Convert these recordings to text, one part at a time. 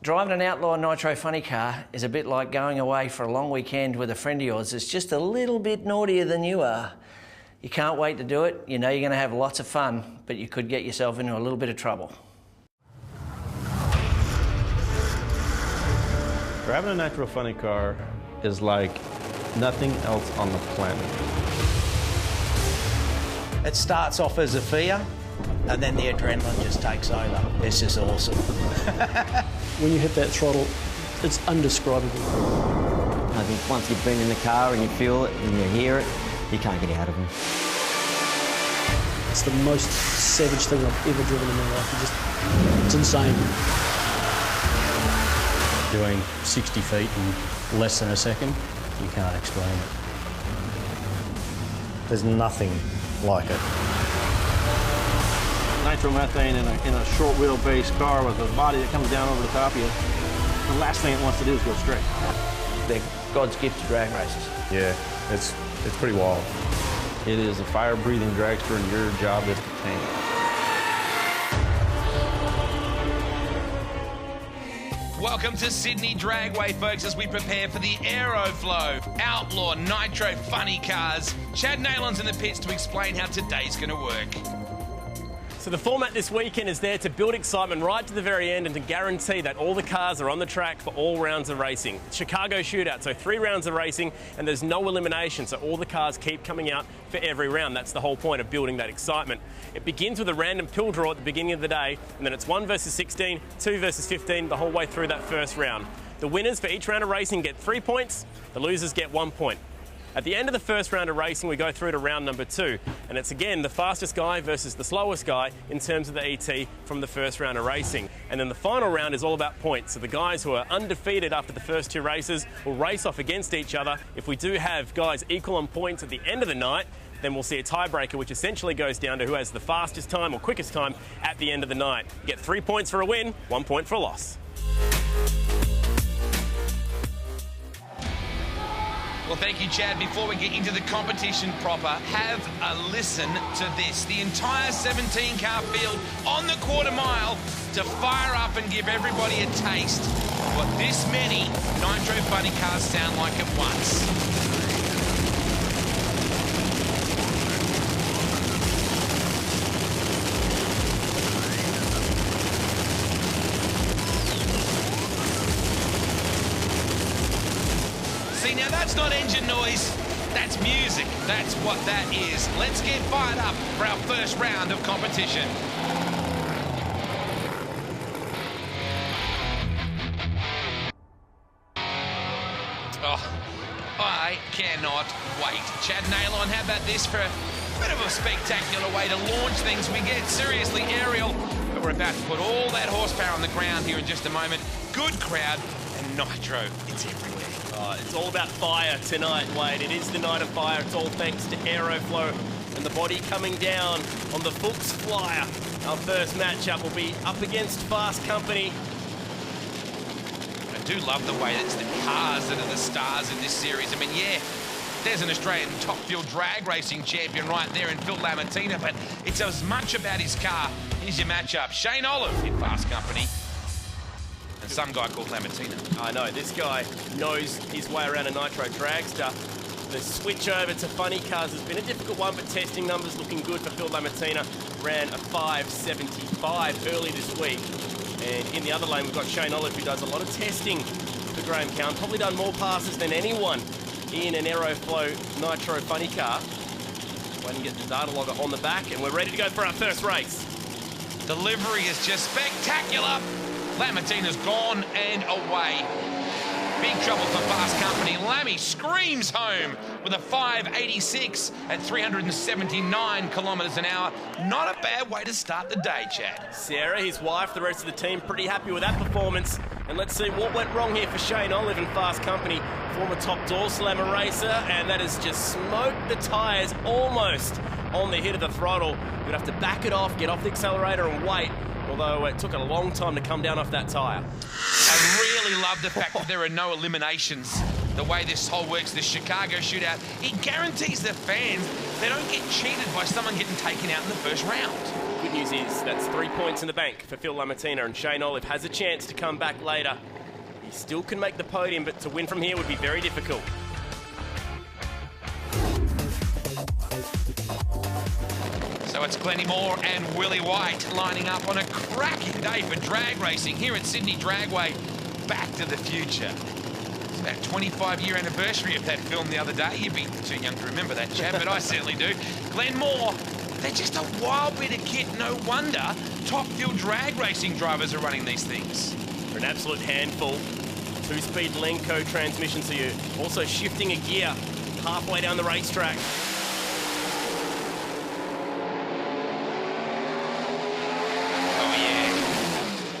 Driving an Outlaw Nitro funny car is a bit like going away for a long weekend with a friend of yours that's just a little bit naughtier than you are. You can't wait to do it. You know you're going to have lots of fun, but you could get yourself into a little bit of trouble. Driving a Nitro funny car is like nothing else on the planet. It starts off as a fear, and then the adrenaline just takes over. It's just awesome. When you hit that throttle, it's undescribable. I think once you've been in the car and you feel it and you hear it, you can't get out of them. It's the most savage thing I've ever driven in my life. It's insane. Doing 60 feet in less than a second, you can't explain it. There's nothing like it. Nitromethane in a short wheelbase car with a body that comes down over the top of you, the last thing it wants to do is go straight. They're God's gift to drag races. Yeah, it's pretty wild. It is a fire-breathing dragster, and your job is to tame it. Welcome to Sydney Dragway, folks, as we prepare for the Aeroflow Outlaw Nitro funny cars. Chad Nalon's in the pits to explain how today's going to work. So the format this weekend is there to build excitement right to the very end and to guarantee that all the cars are on the track for all rounds of racing. Chicago shootout, so 3 rounds of racing and there's no elimination, so all the cars keep coming out for every round. That's the whole point of building that excitement. It begins with a random pill draw at the beginning of the day, and then it's 1 versus 16, 2 versus 15 the whole way through that first round. The winners for each round of racing get 3 points, the losers get 1 point. At the end of the first round of racing, we go through to round number 2, and it's again the fastest guy versus the slowest guy in terms of the ET from the first round of racing. And then the final round is all about points. So the guys who are undefeated after the first 2 races will race off against each other. If we do have guys equal on points at the end of the night, then we'll see a tiebreaker, which essentially goes down to who has the fastest time or quickest time at the end of the night. You get 3 points for a win, 1 point for a loss. Well, thank you, Chad. Before we get into the competition proper, have a listen to this. The entire 17-car field on the quarter mile to fire up and give everybody a taste of what this many Nitro funny cars sound like at once. See, now that's not engine noise, that's music. That's what that is. Let's get fired up for our first round of competition. Oh, I cannot wait. Chad Nalon, how about this for a bit of a spectacular way to launch things? We get seriously aerial, but we're about to put all that horsepower on the ground here in just a moment. Good crowd, and Nitro, it's everywhere. It's all about fire tonight, Wade. It is the night of fire. It's all thanks to Aeroflow and the body coming down on the Fuchs Flyer. Our first matchup will be up against Fast Company. I do love the way that it's the cars that are the stars in this series. I mean, yeah, there's an Australian top fuel drag racing champion right there in Phil Lamartina, but it's as much about his car. Here's your matchup. Shane Olive in Fast Company. And some guy called Lamartina. I know, this guy knows his way around a Nitro dragster. The switch over to funny cars has been a difficult one, but testing numbers looking good for Phil Lamartina. Ran a 5.75 early this week. And in the other lane, we've got Shane Olive, who does a lot of testing for Graham Cowan. Probably done more passes than anyone in an Aeroflow Nitro funny car. Waiting to get the data logger on the back, and we're ready to go for our first race. Delivery is just spectacular. Lamartina's gone and away. Big trouble for Fast Company. Lammy screams home with a 5.86 at 379 kilometres an hour. Not a bad way to start the day, Chad. Sarah, his wife, the rest of the team, pretty happy with that performance. And let's see what went wrong here for Shane Olive and Fast Company. Former top door slammer racer, and that has just smoked the tyres almost on the hit of the throttle. You'd have to back it off, get off the accelerator and wait. Although it took a long time to come down off that tyre. I really love the fact that there are no eliminations. The way this whole works, this Chicago shootout, it guarantees the fans they don't get cheated by someone getting taken out in the first round. good news is that's 3 points in the bank for Phil Lamattina, and Shane Olive has a chance to come back later. He still can make the podium, but to win from here would be very difficult. So it's Glennie Moore and Willie White lining up on a cracking day for drag racing here at Sydney Dragway. Back to the Future. It's about 25-year anniversary of that film the other day. You'd be too young to remember that, Chad, but I certainly do. Glenn Moore, they're just a wild bit of kit. No wonder top field drag racing drivers are running these things. They're an absolute handful. 2-speed Lenco transmission, so you're also shifting a gear halfway down the racetrack.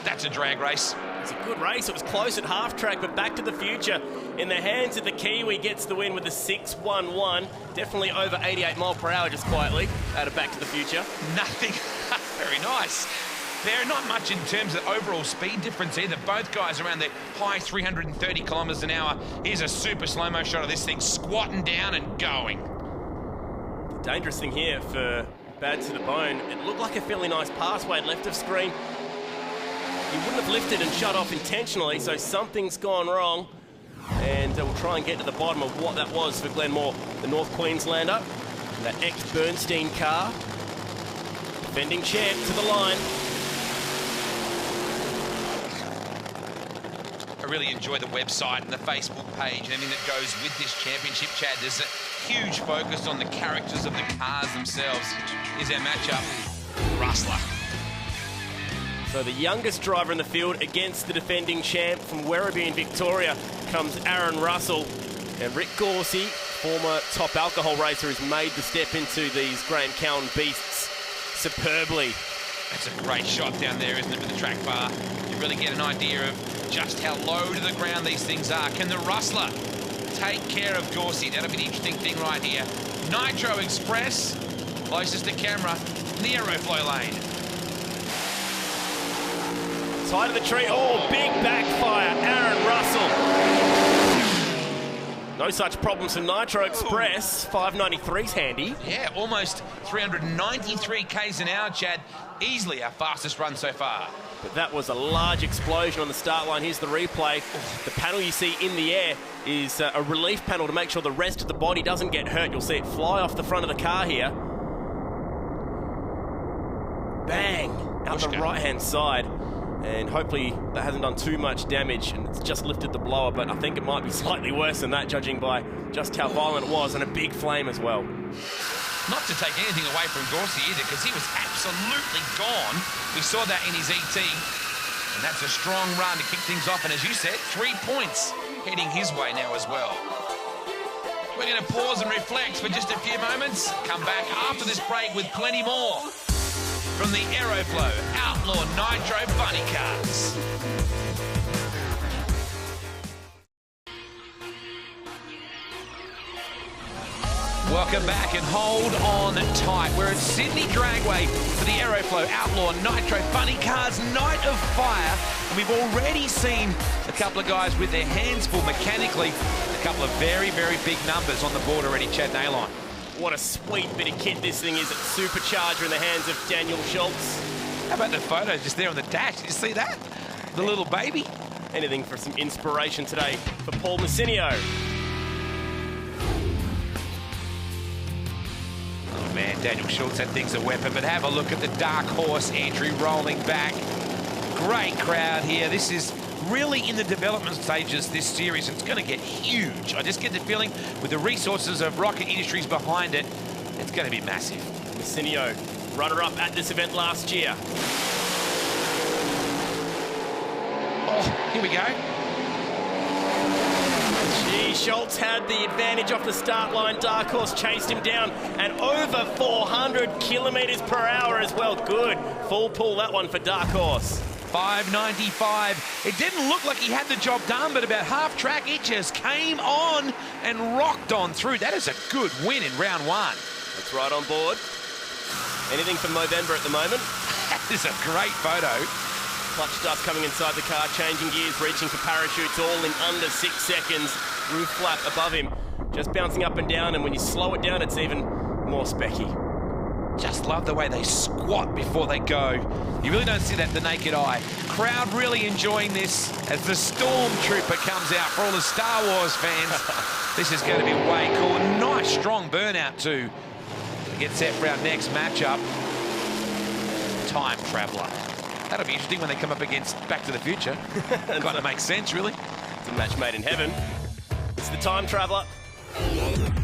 That's a drag race. It's a good race. It was close at half track, but Back to the Future in the hands of the Kiwi gets the win with the 6.11. Definitely over 88 mile per hour, just quietly, out of Back to the Future. Nothing. Very nice. They're not much in terms of overall speed difference either. Both guys around the high 330 kilometres an hour. Here's a super slow-mo shot of this thing squatting down and going. The dangerous thing here for Bad to the Bone, it looked like a fairly nice passway left of screen. He wouldn't have lifted and shut off intentionally, so something's gone wrong. And we'll try and get to the bottom of what that was for Glenn Moore, the North Queenslander. That ex-Bernstein car. Defending champ to the line. I really enjoy the website and the Facebook page and everything that goes with this championship, Chad. There's a huge focus on the characters of the cars themselves. Here's our matchup, Rustler. So the youngest driver in the field against the defending champ from Werribee in Victoria comes Aaron Russell. And Rick Gorsey, former top alcohol racer, has made the step into these Graham Cowan beasts superbly. That's a great shot down there, isn't it, with the track bar? You really get an idea of just how low to the ground these things are. Can the Rustler take care of Gorsey? That'll be the interesting thing right here. Nitro Express, closest to camera, in the Aeroflow lane. Side of the tree, oh, big backfire, Aaron Russell. No such problems from Nitro Express, 593's handy. Yeah, almost 393 k's an hour, Chad. Easily our fastest run so far. But that was a large explosion on the start line. Here's the replay. The panel you see in the air is a relief panel to make sure the rest of the body doesn't get hurt. You'll see it fly off the front of the car here. Bang, out the right-hand side. And hopefully that hasn't done too much damage and it's just lifted the blower, but I think it might be slightly worse than that, judging by just how violent it was, and a big flame as well. Not to take anything away from Gorsey either, because he was absolutely gone. We saw that in his ET, and that's a strong run to kick things off. And as you said, 3 points heading his way now as well. We're going to pause and reflect for just a few moments. Come back after this break with plenty more from the Aeroflow Outlaw Nitro Bunny Cars. Welcome back and hold on tight. We're at Sydney Dragway for the Aeroflow Outlaw Nitro Bunny Cars Night of Fire. And we've already seen a couple of guys with their hands full mechanically. A couple of very, very big numbers on the board already, Chad Naylon. What a sweet bit of kit this thing is. It's supercharger in the hands of Daniel Schultz. How about the photo just there on the dash? Did you see that? The little baby. Anything for some inspiration today for Paul Massinio. Oh man, Daniel Schultz, that thing's a weapon, but have a look at the Dark Horse entry rolling back. Great crowd here. This is really in the development stages, this series. It's going to get huge. I just get the feeling with the resources of Rocket Industries behind it, it's going to be massive. Massinio, runner-up at this event last year. Oh, here we go. Gee, Schultz had the advantage off the start line. Dark Horse chased him down and over 400 kilometres per hour as well. Good. Full pull that one for Dark Horse. 595. It didn't look like he had the job done, but about half track, it just came on and rocked on through. That is a good win in round one. That's right on board. Anything for Movember at the moment? That is a great photo. Clutch dust coming inside the car, changing gears, reaching for parachutes, all in under 6 seconds. Roof flap above him, just bouncing up and down, and when you slow it down, it's even more specky. Just love the way they squat before they go. You really don't see that with the naked eye. Crowd really enjoying this as the Stormtrooper comes out for all the Star Wars fans. This is going to be way cool. A nice, strong burnout, too. Get set for our next matchup. Time Traveller. That'll be interesting when they come up against Back to the Future. Kind of makes sense, really. It's a match made in heaven. It's the Time Traveller.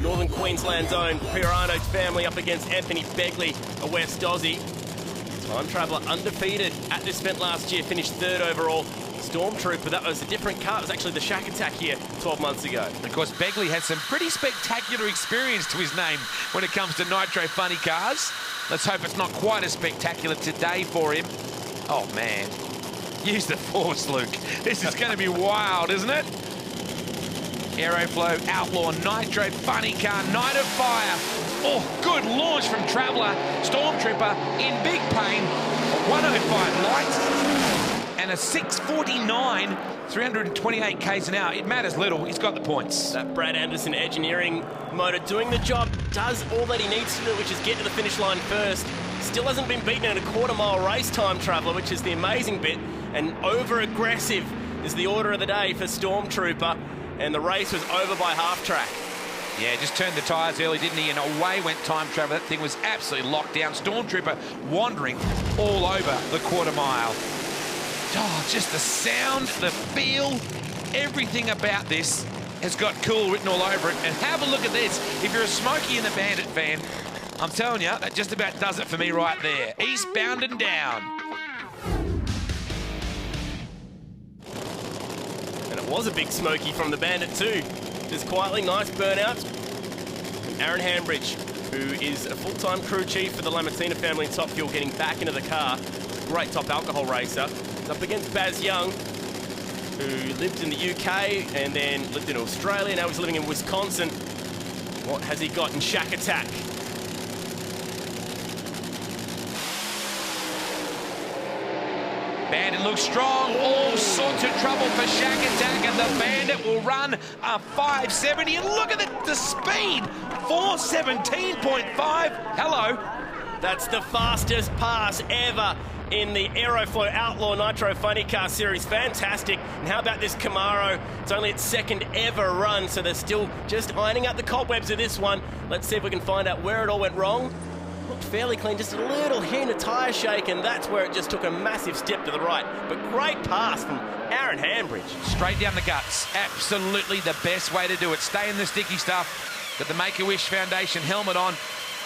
Northern Queensland's own Pirano's family up against Anthony Begley, a West Aussie. Time Traveller undefeated at this event last year, finished 3rd overall. Stormtrooper, that was a different car. It was actually the Shack Attack here 12 months ago. Of course, Begley has some pretty spectacular experience to his name when it comes to Nitro funny cars. Let's hope it's not quite as spectacular today for him. Oh, man. Use the force, Luke. This is going to be wild, isn't it? Aeroflow Outlaw Nitro funny car, Night of Fire. Oh, good launch from Traveller. Stormtrooper in big pain. A 105 light and a 649, 328 k's an hour. It matters little. He's got the points. That Brad Anderson engineering motor doing the job, does all that he needs to do, which is get to the finish line first. Still hasn't been beaten in a quarter-mile race, Time Traveller, which is the amazing bit. And over-aggressive is the order of the day for Stormtrooper. And the race was over by half-track. Yeah, just turned the tyres early, didn't he? And away went Time Traveller. That thing was absolutely locked down. Stormtrooper wandering all over the quarter mile. Oh, just the sound, the feel, everything about this has got cool written all over it. And have a look at this. If you're a Smokey and the Bandit fan, I'm telling you, that just about does it for me right there. Eastbound and down. And it was a big Smokey from the Bandit too. Just quietly, nice burnout. Aaron Hambridge, who is a full-time crew chief for the Lamartina family in Top Fuel, getting back into the car. Great top alcohol racer. He's up against Baz Young, who lived in the UK and then lived in Australia. Now he's living in Wisconsin. What has he got in Shack Attack? Bandit looks strong, all sorts of trouble for Shack Attack, and the Bandit will run a 570. And look at the speed, 417.5. Hello. That's the fastest pass ever in the Aeroflow Outlaw Nitro Funny Car Series. Fantastic. And how about this Camaro? It's only its 2nd ever run, so they're still just ironing out the cobwebs of this one. Let's see if we can find out where it all went wrong. Looked fairly clean, just a little hint of tyre shake, and that's where it just took a massive step to the right. But great pass from Aaron Hambridge. Straight down the guts. Absolutely the best way to do it. Stay in the sticky stuff. Got the Make-A-Wish Foundation helmet on.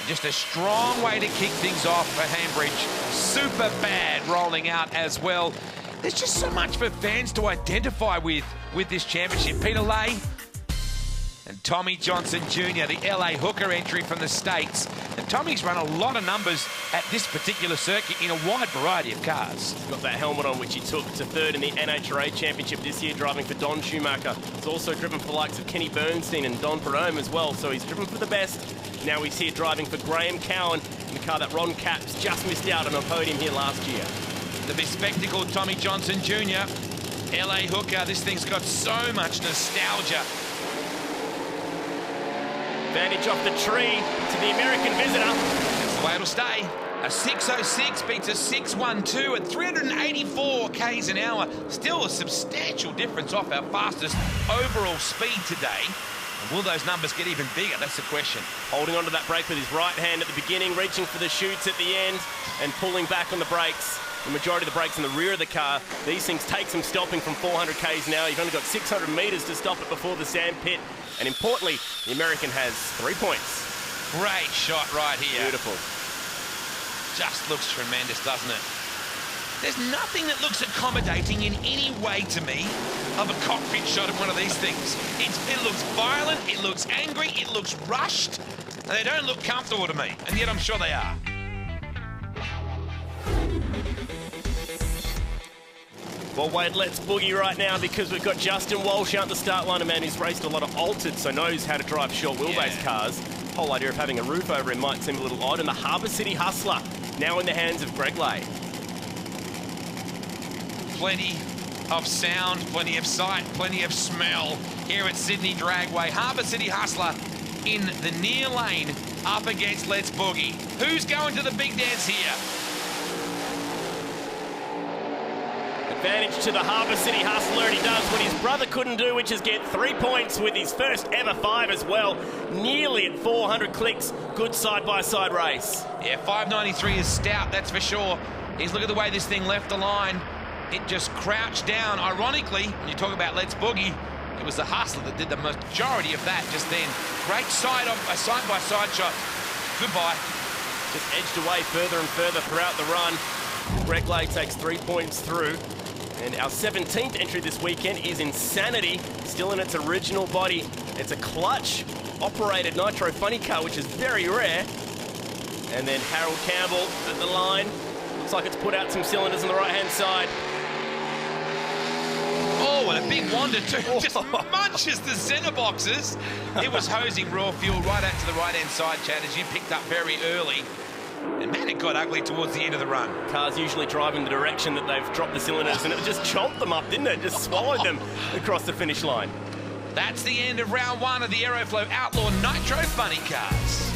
Just a strong way to kick things off for Hambridge. Super bad rolling out as well. There's just so much for fans to identify with this championship. Peter Lay and Tommy Johnson Jr., the L.A Hooker entry from the States. And Tommy's run a lot of numbers at this particular circuit in a wide variety of cars. He's got that helmet on, which he took to 3rd in the NHRA Championship this year, driving for Don Schumacher. He's also driven for the likes of Kenny Bernstein and Don Perome as well, so he's driven for the best. Now he's here driving for Graham Cowan in the car that Ron Capps just missed out on a podium here last year. The bespectacled Tommy Johnson Jr., L.A Hooker. This thing's got so much nostalgia. Advantage off the tree to the American visitor. That's the way it'll stay. A 606 beats a 612 at 384 k's an hour. Still a substantial difference off our fastest overall speed today. And will those numbers get even bigger? That's the question. Holding onto that brake with his right hand at the beginning, reaching for the chutes at the end, and pulling back on the brakes. The majority of the brakes in the rear of the car. These things take some stopping from 400 k's an hour. You've only got 600 metres to stop it before the sand pit. And importantly, the American has 3 points. Great shot right here. Beautiful. Just looks tremendous, doesn't it? There's nothing that looks accommodating in any way to me of a cockpit shot of one of these things. It looks violent, it looks angry, it looks rushed, and they don't look comfortable to me, and yet I'm sure they are. Well, Wade, let's boogie right now because we've got Justin Walsh out the start line, a man who's raced a lot of altered, so knows how to drive short wheelbase cars. The whole idea of having a roof over him might seem a little odd. And the Harbour City Hustler, now in the hands of Greg Lay. Plenty of sound, plenty of sight, plenty of smell here at Sydney Dragway. Harbour City Hustler in the near lane up against Let's Boogie. Who's going to the big dance here? Advantage to the Harbour City Hustler, and he does what his brother couldn't do, which is get 3 points with his first ever 5 as well. Nearly at 400 clicks. Good side-by-side race. Yeah, 593 is stout, that's for sure. Look at the way this thing left the line. It just crouched down. Ironically, when you talk about Let's Boogie, it was the Hustler that did the majority of that just then. Great side-by-side shot. Goodbye. Just edged away further and further throughout the run. Dragway takes 3 points through. And our 17th entry this weekend is Insanity, still in its original body. It's a clutch-operated Nitro funny car, which is very rare. And then Harold Campbell at the line. Looks like it's put out some cylinders on the right-hand side. Oh, and a big wander too. Just munches the centre boxes. It was hosing raw fuel right out to the right-hand side, Chad, as you picked up very early. And man, it got ugly towards the end of the run. Cars usually drive in the direction that they've dropped the cylinders, and it just chomped them up, didn't it? Just swallowed them across the finish line. That's the end of round 1 of the Aeroflow Outlaw Nitro Funny Cars.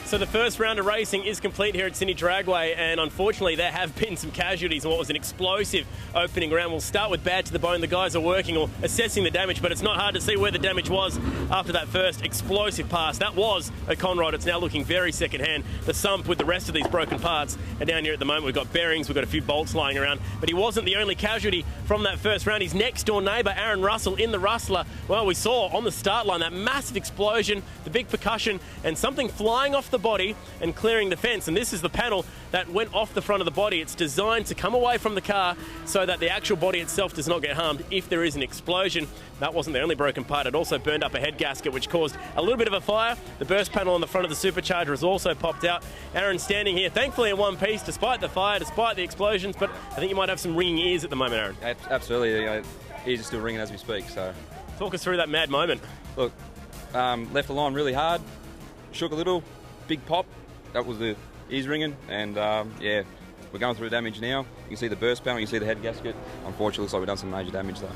So the first round of racing is complete here at Sydney Dragway, and unfortunately there have been some casualties in what was an explosive opening round. We'll start with bad to the bone. The guys are working or assessing the damage, but it's not hard to see where the damage was after that first explosive pass. That was a Conrod. It's now looking very second-hand. The sump with the rest of these broken parts are down here at the moment. We've got bearings, we've got a few bolts lying around, but he wasn't the only casualty from that first round. His next-door neighbour, Aaron Russell, in the Rustler. Well, we saw on the start line that massive explosion, the big percussion, and something flying off the body and clearing the fence. And this is the panel that went off the front of the body. It's designed to come away from the car so that the actual body itself does not get harmed if there is an explosion. That wasn't the only broken part. It also burned up a head gasket, which caused a little bit of a fire. The burst panel on the front of the supercharger has also popped out. Aaron's standing here, thankfully in one piece, despite the fire, despite the explosions, but I think you might have some ringing ears at the moment, Aaron. Absolutely. Ears are still ringing as we speak. So, talk us through that mad moment. Look, left the line really hard, shook a little, big pop. That was the ears ringing, and yeah, we're going through the damage now. You can see the burst panel, you can see the head gasket. Unfortunately, looks like we've done some major damage though.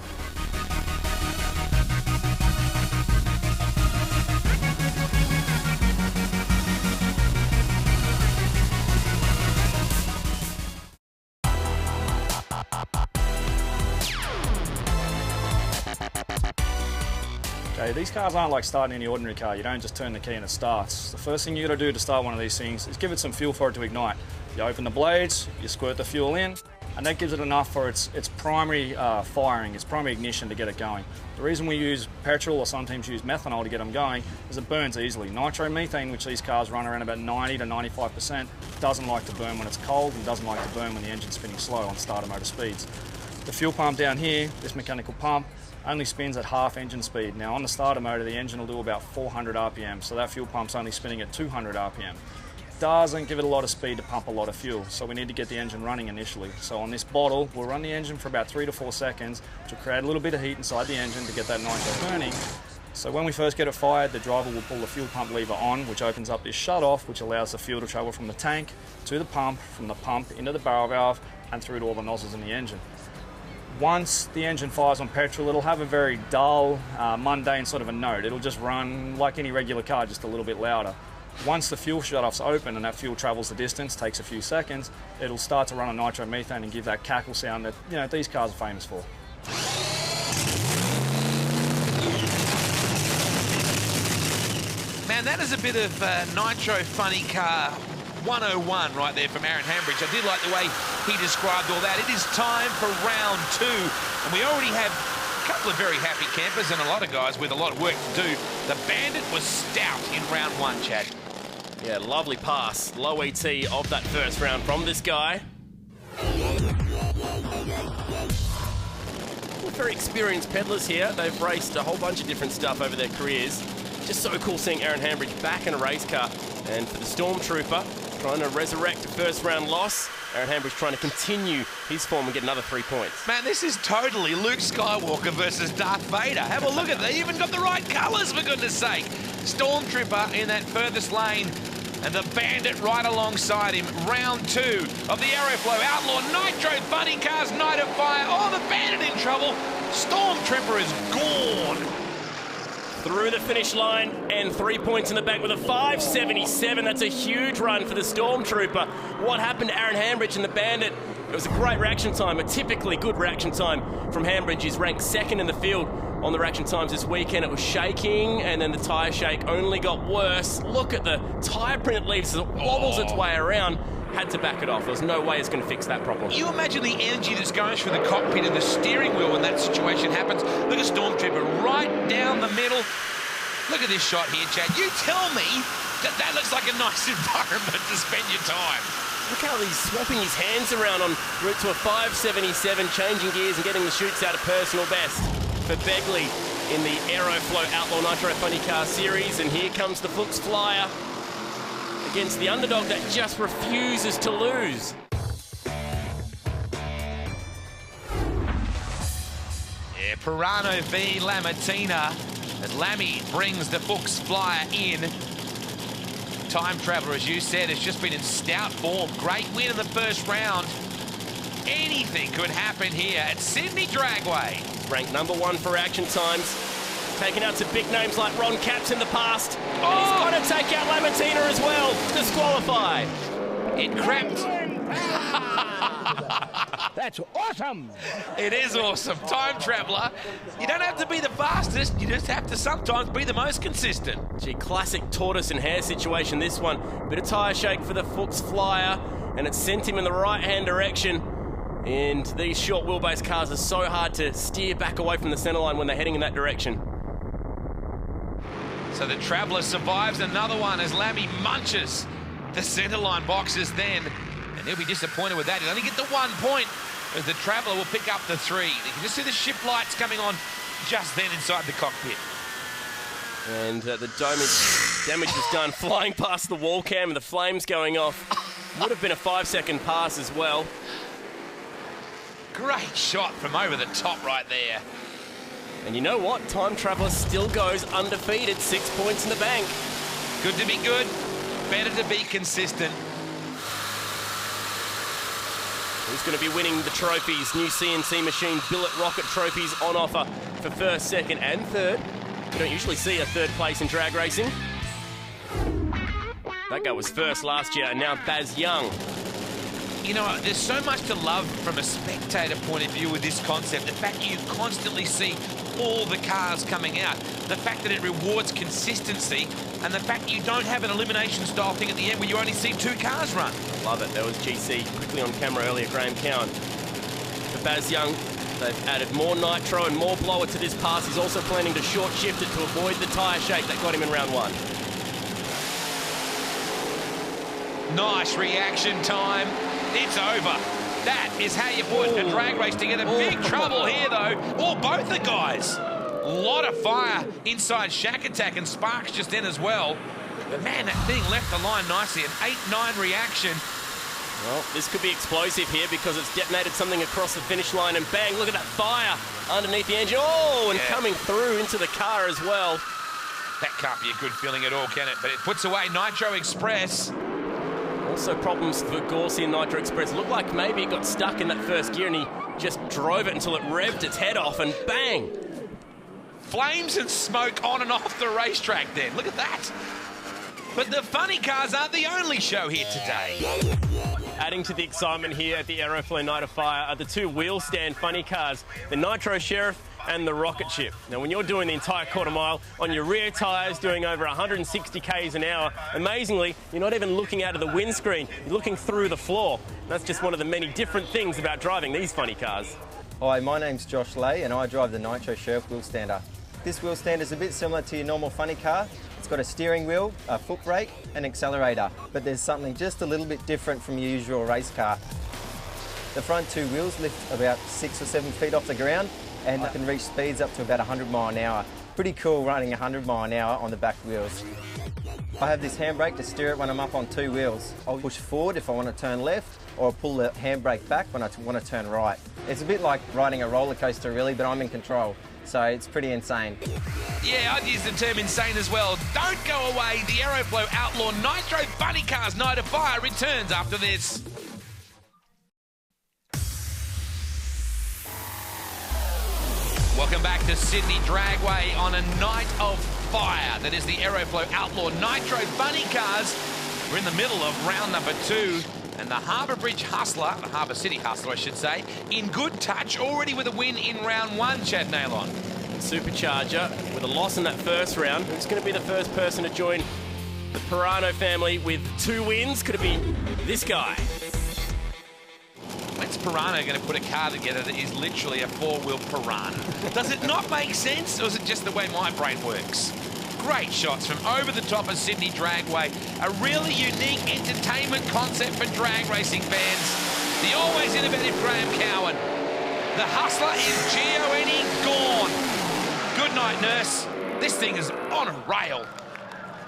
Okay, these cars aren't like starting any ordinary car. You don't just turn the key and it starts. The first thing you got to do to start one of these things is give it some fuel for it to ignite. You open the blades, you squirt the fuel in, and that gives it enough for its primary firing, its primary ignition to get it going. The reason we use petrol or sometimes use methanol to get them going is it burns easily. Nitromethane, which these cars run around about 90 to 95%, doesn't like to burn when it's cold and doesn't like to burn when the engine's spinning slow on starter motor speeds. The fuel pump down here, this mechanical pump, only spins at half engine speed. Now on the starter motor, the engine will do about 400 RPM, so that fuel pump's only spinning at 200 RPM. Doesn't give it a lot of speed to pump a lot of fuel, so we need to get the engine running initially. So on this bottle, we'll run the engine for about 3 to 4 seconds, which will create a little bit of heat inside the engine to get that nitro burning. So when we first get it fired, the driver will pull the fuel pump lever on, which opens up this shut-off, which allows the fuel to travel from the tank to the pump, from the pump into the barrel valve, and through to all the nozzles in the engine. Once the engine fires on petrol, it'll have a very dull, mundane sort of a note. It'll just run like any regular car, just a little bit louder. Once the fuel shutoff's open and that fuel travels the distance, takes a few seconds, it'll start to run on nitromethane and give that cackle sound that these cars are famous for. Man, that is a bit of Nitro Funny Car 101 right there from Aaron Hambridge. I did like the way he described all that. It is time for round 2, and we already have a couple of very happy campers and a lot of guys with a lot of work to do. The Bandit was stout in round 1, Chad. Yeah, lovely pass. Low ET of that first round from this guy. We're very experienced peddlers here. They've raced a whole bunch of different stuff over their careers. Just so cool seeing Aaron Hambridge back in a race car. And for the Stormtrooper, trying to resurrect a first round loss, Aaron Hambridge trying to continue his form and get another 3 points. Man, this is totally Luke Skywalker versus Darth Vader. Have a look at that. They even got the right colours, for goodness sake. Stormtrooper in that furthest lane, and the Bandit right alongside him. Round 2 of the Aeroflow Outlaw Nitro Funny Cars Night of Fire. Oh, the Bandit in trouble. Stormtrooper is gone. Through the finish line and 3 points in the back with a 5.77. That's a huge run for the Stormtrooper. What happened to Aaron Hambridge and the Bandit? It was a great reaction time, a typically good reaction time from Hambridge. He's ranked second in the field on the reaction times this weekend. It was shaking, and then the tyre shake only got worse. Look at the tyre print it leaves as it wobbles its way around. Had to back it off. There's no way it's going to fix that problem. You imagine the energy that's going through the cockpit and the steering wheel when that situation happens. Look at Stormtrooper right down the middle. Look at this shot here, Chad. You tell me that that looks like a nice environment to spend your time. Look how he's swapping his hands around en route to a 5.77, changing gears and getting the chutes out of personal best for Begley in the Aeroflow Outlaw Nitro Funny Car Series. And here comes the Fuchs Flyer against the underdog that just refuses to lose. Yeah, Pirano v Lamartina, as Lammy brings the Fuchs Flyer in. Time Traveller, as you said, has just been in stout form. Great win in the first round. Anything could happen here at Sydney Dragway. Ranked #1 for action times. Taken out to big names like Ron Capps in the past. Oh! And he's got to take out Lamartina as well. Disqualified. It crept. That's awesome. It is awesome. Time Traveller. You don't have to be the fastest. You just have to sometimes be the most consistent. Gee, classic tortoise and hare situation, this one. Bit of tyre shake for the Fuchs Flyer, and it sent him in the right-hand direction. And these short wheelbase cars are so hard to steer back away from the centre line when they're heading in that direction. So the Traveller survives another one as Lammy munches the centre line boxes then. And he'll be disappointed with that. He'll only get the 1 point as the Traveller will pick up the 3. You can just see the ship lights coming on just then inside the cockpit. And the damage was done flying past the wall cam and the flames going off. Would have been a 5-second pass as well. Great shot from over the top right there. And you know what? Time Traveller still goes undefeated, 6 points in the bank. Good to be good, better to be consistent. Who's going to be winning the trophies? New CNC machine billet rocket trophies on offer for first, second and third. You don't usually see a third place in drag racing. That guy was first last year, and now Baz Young. You know, there's so much to love from a spectator point of view with this concept. The fact that you constantly see all the cars coming out. The fact that it rewards consistency. And the fact that you don't have an elimination style thing at the end where you only see 2 cars run. Love it. There was GC quickly on camera earlier, Graham Cowan. For Baz Young, they've added more nitro and more blower to this pass. He's also planning to short shift it to avoid the tyre shake that got him in round 1. Nice reaction time. It's over. That is how you put a drag race together. Big trouble here, though. Oh, both the guys. A lot of fire inside Shack Attack, and Sparks just in as well. But man, that thing left the line nicely. An 8-9 reaction. Well, this could be explosive here because it's detonated something across the finish line, and bang, look at that fire underneath the engine. Oh, and coming through into the car as well. That can't be a good feeling at all, can it? But it puts away Nitro Express. Also problems for Gorsey and Nitro Express. Looked like maybe it got stuck in that first gear and he just drove it until it revved its head off, and bang! Flames and smoke on and off the racetrack then. Look at that. But the funny cars aren't the only show here today. Adding to the excitement here at the Aeroflow Night of Fire are the 2 wheel stand funny cars, the Nitro Sheriff and the Rocket Ship. Now, when you're doing the entire quarter mile on your rear tyres, doing over 160 k's an hour, amazingly, you're not even looking out of the windscreen, you're looking through the floor. That's just one of the many different things about driving these funny cars. Hi, my name's Josh Lay and I drive the Nitro Sheriff wheel stander. This wheel stand is a bit similar to your normal funny car. It's got a steering wheel, a foot brake and accelerator, but there's something just a little bit different from your usual race car. The front 2 wheels lift about 6 or 7 feet off the ground and I can reach speeds up to about 100 mile an hour. Pretty cool running 100 mile an hour on the back wheels. I have this handbrake to steer it when I'm up on 2 wheels. I'll push forward if I want to turn left, or I'll pull the handbrake back when I want to turn right. It's a bit like riding a roller coaster really, but I'm in control. So it's pretty insane. Yeah, I'd use the term insane as well. Don't go away. The Aeroflow Outlaw Nitro Funny Cars Night of Fire returns after this. Welcome back to Sydney Dragway on a night of fire. That is the Aeroflow Outlaw Nitro Funny Cars. We're in the middle of round number 2. And the Harbour Bridge Hustler, the Harbour City Hustler, I should say, in good touch, already with a win in round 1, Chad Nailon. Supercharger with a loss in that first round. Who's going to be the first person to join the Pirano family with 2 wins? Could it be this guy? When's Pirano going to put a car together that is literally a 4-wheel Pirano? Does it not make sense, or is it just the way my brain works? Great shots from over the top of Sydney Dragway. A really unique entertainment concept for drag racing fans. The always innovative Graham Cowan. The Hustler is Gio-Eddie gone. Good night, nurse. This thing is on a rail.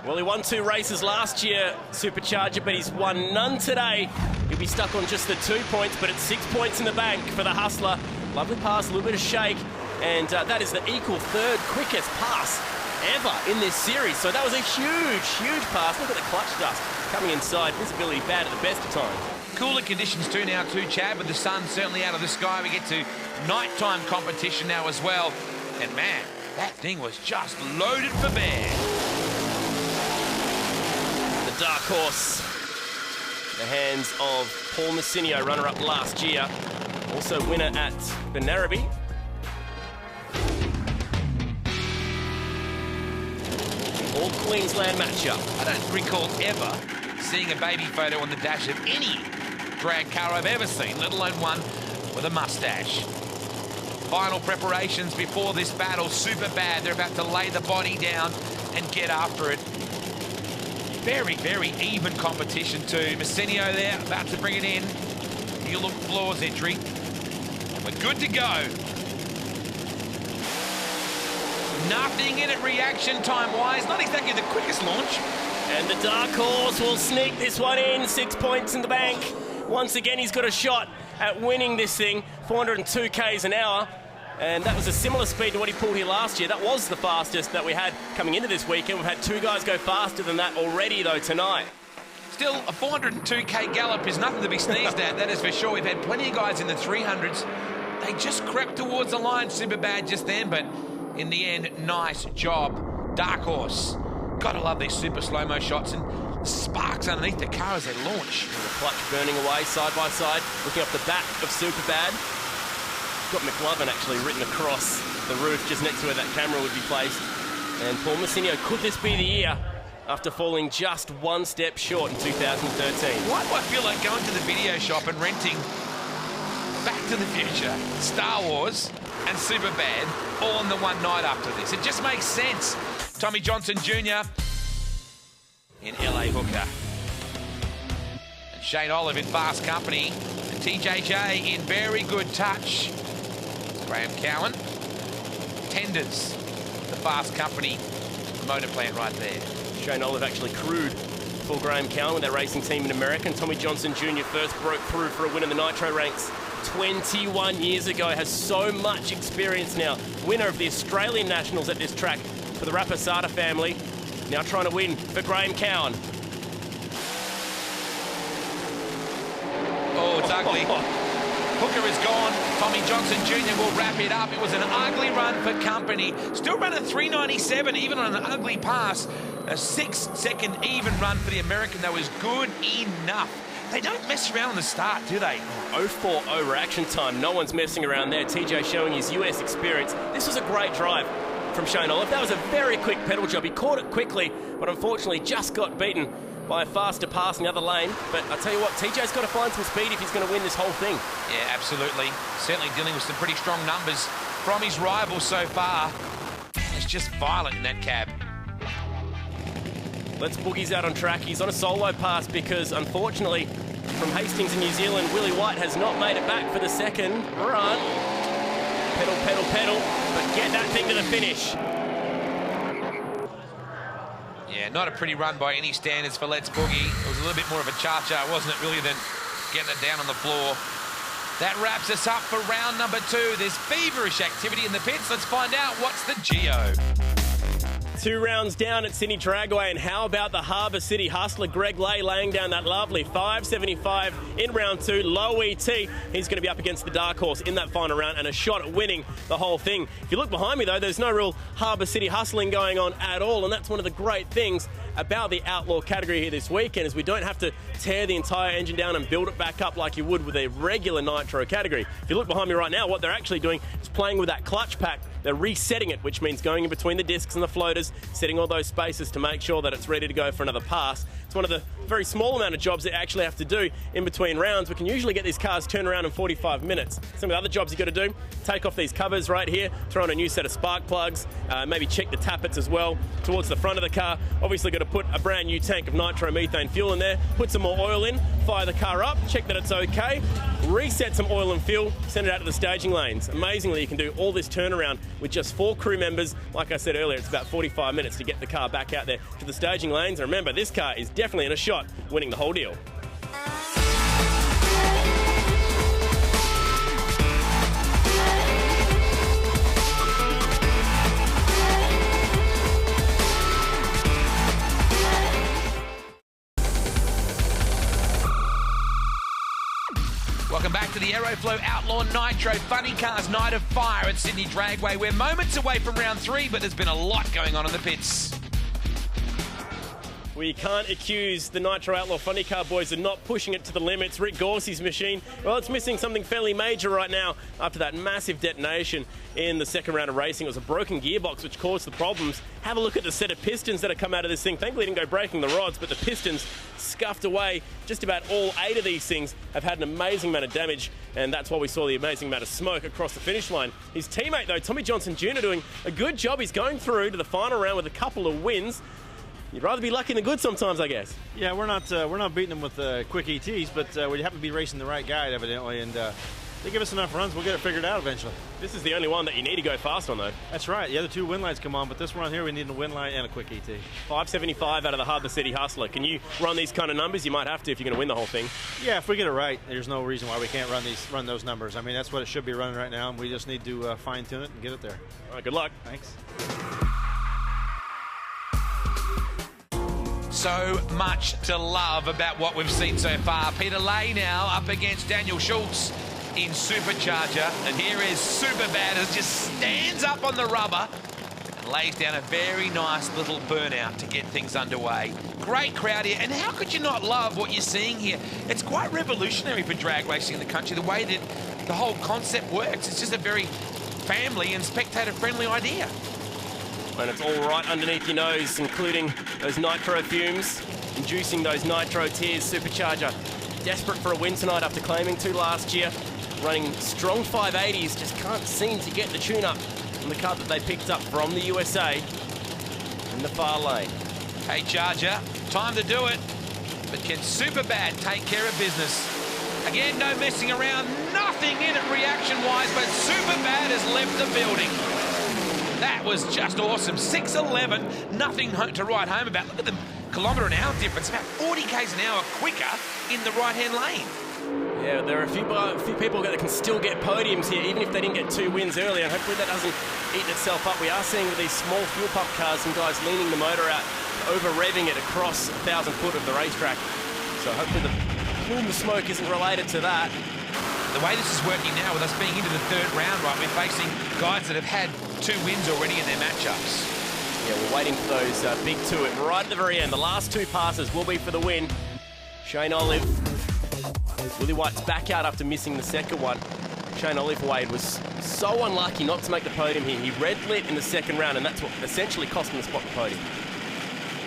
Well, he won 2 races last year, Supercharger, but he's won none today. He'll be stuck on just the 2 points, but it's 6 points in the bank for the Hustler. Lovely pass, a little bit of shake, and that is the equal 3rd quickest pass ever in this series. So that was a huge pass. Look at the clutch dust coming inside. Visibility bad at the best of times. Cooler conditions too now too, Chad, with the sun certainly out of the sky. We get to nighttime competition now as well. And man, that thing was just loaded for bear. The dark horse, the hands of Paul Messinio, runner-up last year. Also winner at the Narrabee. All Queensland matchup. I don't recall ever seeing a baby photo on the dash of any drag car I've ever seen, let alone one with a mustache. Final preparations before this battle, super bad. They're about to lay the body down and get after it. Very even competition too. Messinio there, about to bring it in. You look floors entry. And we're good to go. Nothing in it reaction time-wise. Not exactly the quickest launch. And the dark horse will sneak this one in. 6 points in the bank. Once again, he's got a shot at winning this thing. 402 k's an hour. And that was a similar speed to what he pulled here last year. That was the fastest that we had coming into this weekend. We've had 2 guys go faster than that already, though, tonight. Still, a 402k gallop is nothing to be sneezed at, that is for sure. We've had plenty of guys in the 300s. They just crept towards the line super bad just then, but in the end, nice job. Dark Horse. Gotta love these super slow-mo shots and sparks underneath the car as they launch. And the clutch burning away side by side, looking up the back of Superbad. Got McLovin actually written across the roof just next to where that camera would be placed. And Paul Messinio, could this be the year after falling just 1 step short in 2013? Why do I feel like going to the video shop and renting Back to the Future, Star Wars, and Superbad all in the one night after this? It just makes sense. Tommy Johnson Jr. in L.A Hooker. And Shane Olive in Fast Company. And TJJ in very good touch. Graham Cowan. Tenders, the Fast Company motor plant right there. Shane Olive actually crewed for Graham Cowan with their racing team in America. And Tommy Johnson Jr. first broke through for a win in the Nitro ranks 21 years ago. Has so much experience now. Winner of the Australian Nationals at this track for the Rapasada family. Now trying to win for Graham Cowan. Oh, it's ugly. Hooker is gone. Tommy Johnson Jr. will wrap it up. It was an ugly run for Company. Still running 397 even on an ugly pass. A 6-second even run for the American, though, is good enough. They don't mess around on the start, do they? 0.40 reaction time. No one's messing around there. TJ showing his US experience. This was a great drive from Shane Olive. That was a very quick pedal job. He caught it quickly, but unfortunately just got beaten by a faster pass in the other lane. But I tell you what, TJ's got to find some speed if he's going to win this whole thing. Yeah, absolutely. Certainly dealing with some pretty strong numbers from his rivals so far. It's just violent in that cab. Let's Boogie's out on track. He's on a solo pass because, unfortunately, from Hastings in New Zealand, Willie White has not made it back for the second run. Pedal, pedal, pedal, but get that thing to the finish. Yeah, not a pretty run by any standards for Let's Boogie. It was a little bit more of a cha-cha, wasn't it, really, than getting it down on the floor. That wraps us up for round number 2. There's feverish activity in the pits. Let's find out what's the Geo. 2 rounds down at Sydney Dragway, and how about the Harbour City hustler Greg Lay laying down that lovely 575 in round 2, low ET. He's going to be up against the dark horse in that final round and a shot at winning the whole thing. If you look behind me though, there's no real Harbour City hustling going on at all, and that's one of the great things about the Outlaw category here this weekend, is we don't have to tear the entire engine down and build it back up like you would with a regular Nitro category. If you look behind me right now, what they're actually doing is playing with that clutch pack. They're resetting it, which means going in between the discs and the floaters, setting all those spaces to make sure that it's ready to go for another pass. It's one of the very small amount of jobs they actually have to do in between rounds. We can usually get these cars turned around in 45 minutes. Some of the other jobs you got to do, take off these covers right here, throw on a new set of spark plugs, maybe check the tappets as well towards the front of the car. Obviously got to put a brand new tank of nitromethane fuel in there, put some more oil in, fire the car up, check that it's okay, reset some oil and fuel, send it out to the staging lanes. Amazingly, you can do all this turnaround with just 4 crew members. Like I said earlier, it's about 45 minutes to get the car back out there to the staging lanes. And remember, this car is definitely in a shot winning the whole deal. Welcome back to the Aeroflow Outlaw Nitro Funny Cars Night of Fire at Sydney Dragway. We're moments away from round 3, but there's been a lot going on in the pits. We can't accuse the Nitro Outlaw Funny Car boys of not pushing it to the limits. Rick Gorsey's machine, well, it's missing something fairly major right now after that massive detonation in the second round of racing. It was a broken gearbox which caused the problems. Have a look at the set of pistons that have come out of this thing. Thankfully, it didn't go breaking the rods, but the pistons scuffed away. Just about all 8 of these things have had an amazing amount of damage, and that's why we saw the amazing amount of smoke across the finish line. His teammate, though, Tommy Johnson Jr., doing a good job. He's going through to the final round with a couple of wins. You'd rather be lucky than good sometimes, I guess. Yeah, we're not beating them with quick ETs, but we happen to be racing the right guy, evidently, and they give us enough runs, we'll get it figured out eventually. This is the only one that you need to go fast on, though. That's right. The other 2 wind lights come on, but this one here, we need a wind light and a quick ET. 575 out of the Harbour City Hustler. Can you run these kind of numbers? You might have to if you're going to win the whole thing. Yeah, if we get it right, there's no reason why we can't run those numbers. I mean, that's what it should be running right now, and we just need to fine-tune it and get it there. All right, good luck. Thanks. So much to love about what we've seen so far. Peter Lay now up against Daniel Schultz in Supercharger. And here is Superbad as just stands up on the rubber and lays down a very nice little burnout to get things underway. Great crowd here. And how could you not love what you're seeing here? It's quite revolutionary for drag racing in the country, the way that the whole concept works. It's just a very family and spectator-friendly idea. And it's all right underneath your nose, including those nitro fumes, inducing those nitro tears. Supercharger desperate for a win tonight after claiming 2 last year. Running strong 580s, just can't seem to get the tune-up on the car that they picked up from the USA in the far lane. Hey, Charger, time to do it. But can Superbad take care of business? Again, no messing around, nothing in it reaction-wise, but Superbad has left the building. That was just awesome. 6:11, nothing to write home about. Look at the kilometre an hour difference, about 40 k's an hour quicker in the right-hand lane. Yeah, there are a few people that can still get podiums here, even if they didn't get 2 wins earlier, and hopefully that doesn't eat itself up. We are seeing with these small fuel pump cars some guys leaning the motor out, over-revving it across 1,000 foot of the racetrack. So hopefully the plume of smoke isn't related to that. The way this is working now, with us being into the 3rd round, right, we're facing guys that have had 2 wins already in their matchups. Yeah, we're waiting for those big 2 right at the very end. The last 2 passes will be for the win. Shane Olive. Willie White's back out after missing the second one. Shane Olive-Wade was so unlucky not to make the podium here. He red lit in the second round, and that's what essentially cost him the spot on the podium.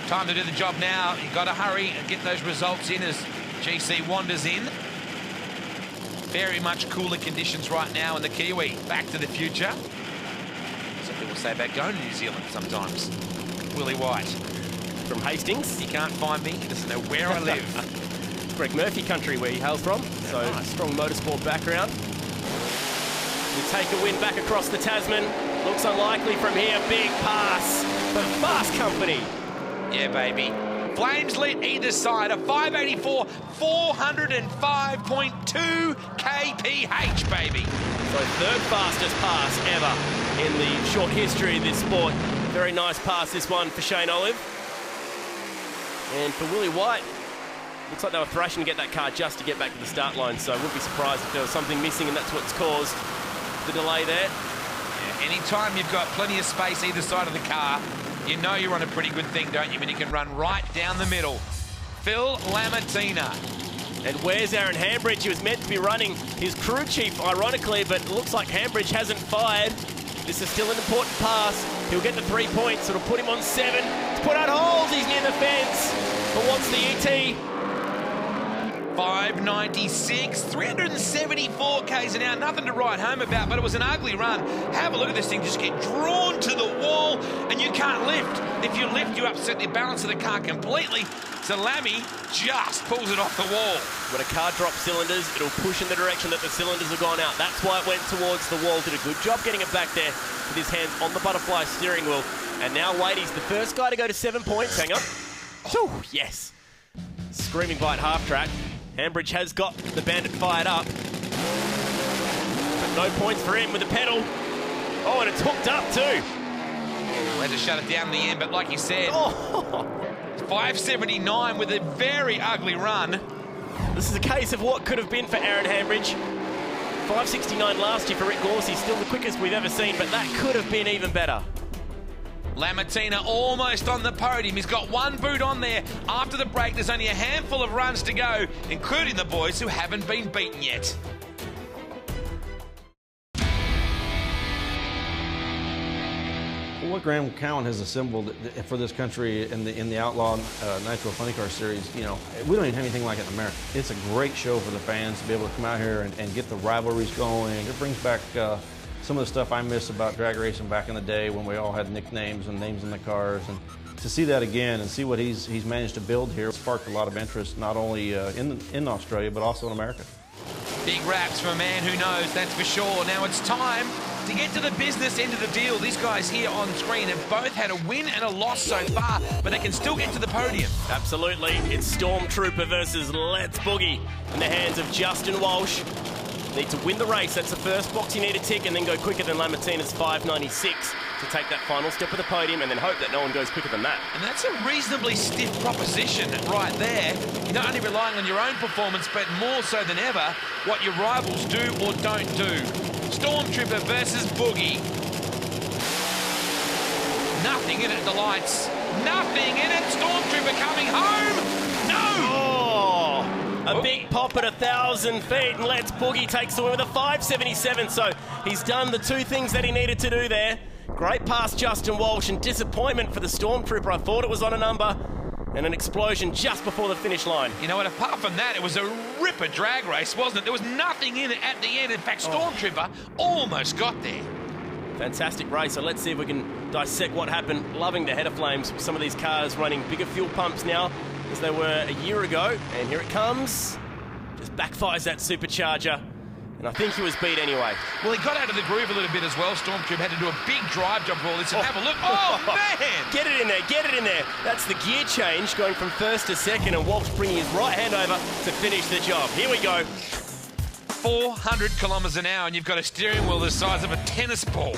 Time to do the job now. You've got to hurry and get those results in as GC wanders in. Very much cooler conditions right now in the Kiwi. Back to the future. Some people say about going to New Zealand sometimes. Willie White. From Hastings. He can't find me. He doesn't know where I live. Greg Murphy country where he hails from. So nice. Strong motorsport background. We take a win back across the Tasman. Looks unlikely from here. Big pass for Fast Company. Yeah, baby. Flames lit either side. A 584, 405.2 kph, baby. So 3rd fastest pass ever in the short history of this sport. Very nice pass, this one for Shane Olive. And for Willie White, looks like they were thrashing to get that car just to get back to the start line, so I wouldn't be surprised if there was something missing and that's what's caused the delay there. Yeah, anytime you've got plenty of space either side of the car, you know you're on a pretty good thing, don't you? When you can run right down the middle. Phil Lamartina. And where's Aaron Hambridge? He was meant to be running his crew chief, ironically, but it looks like Hambridge hasn't fired. This is still an important pass. He'll get the 3 points. It'll put him on 7. To put out holes, he's near the fence. But what's the ET? 596, 374 k's an hour. Nothing to write home about, but it was an ugly run. Have a look at this thing just get drawn to the wall, and you can't lift. If you lift, you upset the balance of the car completely. So Lammy just pulls it off the wall. When a car drops cylinders, it'll push in the direction that the cylinders have gone out. That's why it went towards the wall. Did a good job getting it back there with his hands on the butterfly steering wheel. And now Wadey's the first guy to go to 7 points. Hang on. Oh, yes. Screaming by at half track. Hambridge has got the Bandit fired up. But no points for him with the pedal. Oh, and it's hooked up too. We had to shut it down in the end, but like you said, 579 with a very ugly run. This is a case of what could have been for Aaron Hambridge. 569 last year for Rick Gorsey, still the quickest we've ever seen, but that could have been even better. Lamartina almost on the podium. He's got one boot on there. After the break, there's only a handful of runs to go, including the boys who haven't been beaten yet. What Graham Cowan has assembled for this country in the Outlaw Nitro Funny Car Series, you know, we don't even have anything like it in America. It's a great show for the fans to be able to come out here and get the rivalries going. It brings back some of the stuff I miss about drag racing back in the day when we all had nicknames and names in the cars. And to see that again and see what he's managed to build here sparked a lot of interest, not only in Australia, but also in America. Big raps from a man who knows, that's for sure. Now it's time to get to the business end of the deal. These guys here on screen have both had a win and a loss so far, but they can still get to the podium. Absolutely. It's Stormtrooper versus Let's Boogie in the hands of Justin Walsh. Need to win the race. That's the first box you need to tick, and then go quicker than Lamartina's 596 to take that final step of the podium, and then hope that no one goes quicker than that. And that's a reasonably stiff proposition right there. You're not only relying on your own performance, but more so than ever, what your rivals do or don't do. Stormtrooper versus Boogie. Nothing in it, the lights. Nothing in it. Stormtrooper coming home. No! A big pop at 1,000 feet, and Let's Boogie takes away with a 577, so he's done the two things that he needed to do there. Great pass, Justin Walsh, and disappointment for the Stormtrooper. I thought it was on a number, and an explosion just before the finish line. You know what, apart from that, it was a ripper drag race, wasn't it? There was nothing in it at the end. In fact, Stormtrooper almost got there. Fantastic race, so let's see if we can dissect what happened. Loving the header flames. Some of these cars running bigger fuel pumps now as they were a year ago. And here it comes. Just backfires that supercharger. And I think he was beat anyway. Well, he got out of the groove a little bit as well. Stormtrooper had to do a big drive job for all this. And have a look. Oh, man! Get it in there, get it in there. That's the gear change going from first to second, and Walsh bringing his right hand over to finish the job. Here we go. 400 kilometres an hour, and you've got a steering wheel the size of a tennis ball.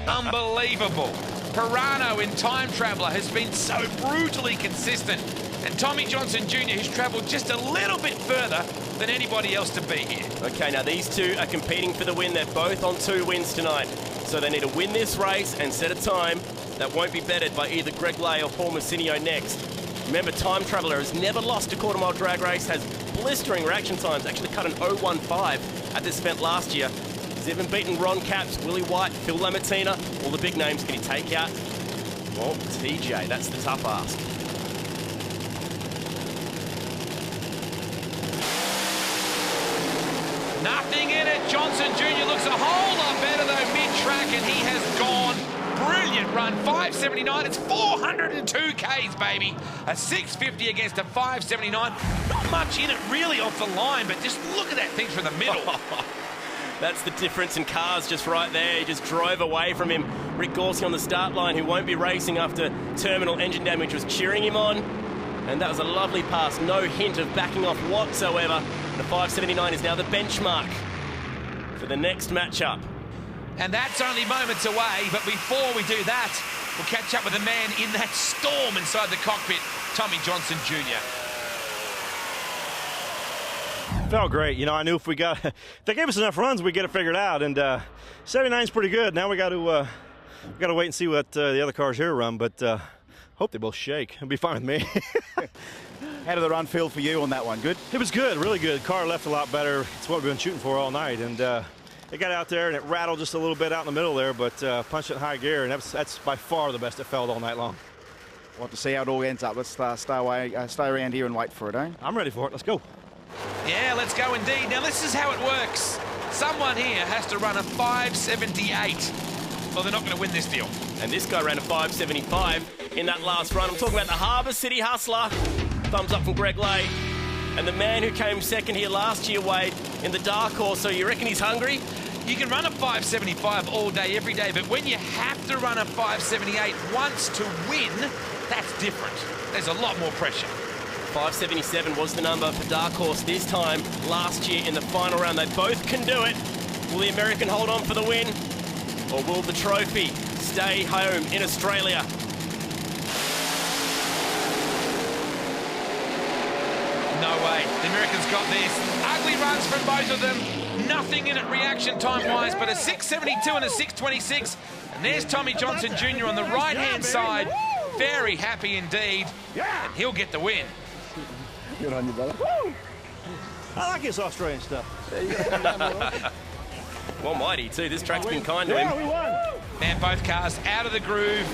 Unbelievable. Pirano in Time Traveller has been so brutally consistent. And Tommy Johnson Jr., who's travelled just a little bit further than anybody else to be here. Okay, now these two are competing for the win. They're both on 2 wins tonight. So they need to win this race and set a time that won't be bettered by either Greg Lay or Paul Massinio next. Remember, Time Traveller has never lost a quarter-mile drag race, has blistering reaction times, actually cut an 0.15 at this event last year. He's even beaten Ron Capps, Willie White, Phil Lamartina, all the big names. Can he take out? Well, TJ, that's the tough ask. Nothing in it. Johnson Jr. looks a whole lot better though mid-track, and he has gone. Brilliant run, 579. It's 402 Ks, baby. A 650 against a 579. Not much in it really off the line, but just look at that thing from the middle. That's the difference in cars just right there. He just drove away from him. Rick Gorsey on the start line, who won't be racing after terminal engine damage, was cheering him on. And that was a lovely pass. No hint of backing off whatsoever. The 579 is now the benchmark for the next matchup. And that's only moments away, but before we do that, we'll catch up with the man in that storm inside the cockpit, Tommy Johnson Jr. Felt great. You know, I knew if they gave us enough runs, we'd get it figured out. And 79's pretty good. Now we got to wait and see what the other cars here run. But hope they both shake. It'll be fine with me. How did the run feel for you on that one? Good? It was good, really good. Car left a lot better. It's what we've been shooting for all night. And it got out there and it rattled just a little bit out in the middle there, but punched it in high gear. And that's by far the best it felt all night long. We'll have to see how it all ends up. Let's stay around here and wait for it, eh? I'm ready for it. Let's go. Yeah, let's go indeed. Now, this is how it works. Someone here has to run a 578. Well, they're not going to win this deal. And this guy ran a 575 in that last run. I'm talking about the Harbour City Hustler. Thumbs up from Greg Lay. And the man who came second here last year, Wade, in the dark horse. So you reckon he's hungry? You can run a 575 all day, every day, but when you have to run a 578 once to win, that's different. There's a lot more pressure. 577 was the number for Dark Horse this time last year in the final round. They both can do it. Will the American hold on for the win? Or will the trophy stay home in Australia? No way. The Americans got this. Ugly runs from both of them. Nothing in it reaction time-wise, but a 672 and a 626. And there's Tommy Johnson Jr. on the right-hand side. Very happy indeed. And he'll get the win. Good on you, brother. I like his Australian stuff. Well, mighty too. This track's been kind to him. Yeah, we won. Man, both cars out of the groove.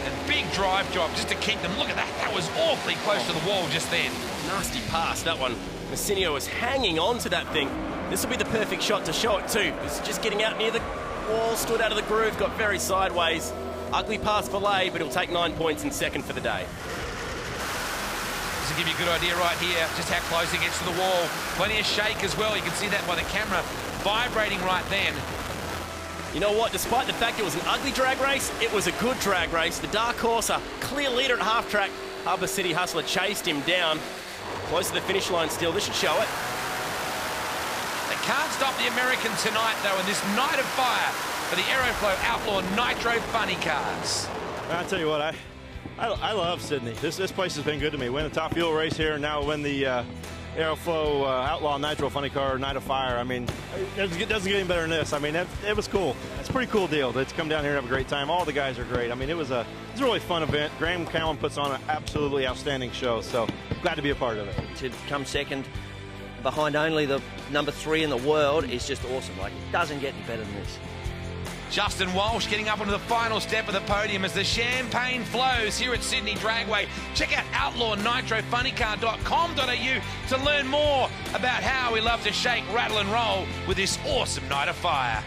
And big drive job just to keep them. Look at that. That was awfully close to the wall just then. Nasty pass, that one. Massinio was hanging on to that thing. This will be the perfect shot to show it too. He's just getting out near the wall, stood out of the groove, got very sideways. Ugly pass for Lay, but he'll take 9 points in second for the day. To give you a good idea right here, just how close he gets to the wall. Plenty of shake as well. You can see that by the camera vibrating right then. You know what? Despite the fact it was an ugly drag race, it was a good drag race. The Dark Horse, a clear leader at half track. Harbour City Hustler chased him down. Close to the finish line still. This should show it. They can't stop the American tonight, though, in this night of fire for the Aeroflow Outlaw Nitro funny cars. I'll tell you what, I love Sydney. This place has been good to me. Win the top fuel race here, and now win the Aeroflow Outlaw Nitro funny car Night of Fire. I mean, it doesn't get any better than this. I mean, it was cool. It's a pretty cool deal to come down here and have a great time. All the guys are great. I mean, it was a really fun event. Graham Cowan puts on an absolutely outstanding show, so glad to be a part of it. To come second behind only the number 3 in the world is just awesome. Like, it doesn't get any better than this. Justin Walsh getting up onto the final step of the podium as the champagne flows here at Sydney Dragway. Check out outlawnitrofunnycar.com.au to learn more about how we love to shake, rattle and roll with this awesome night of fire.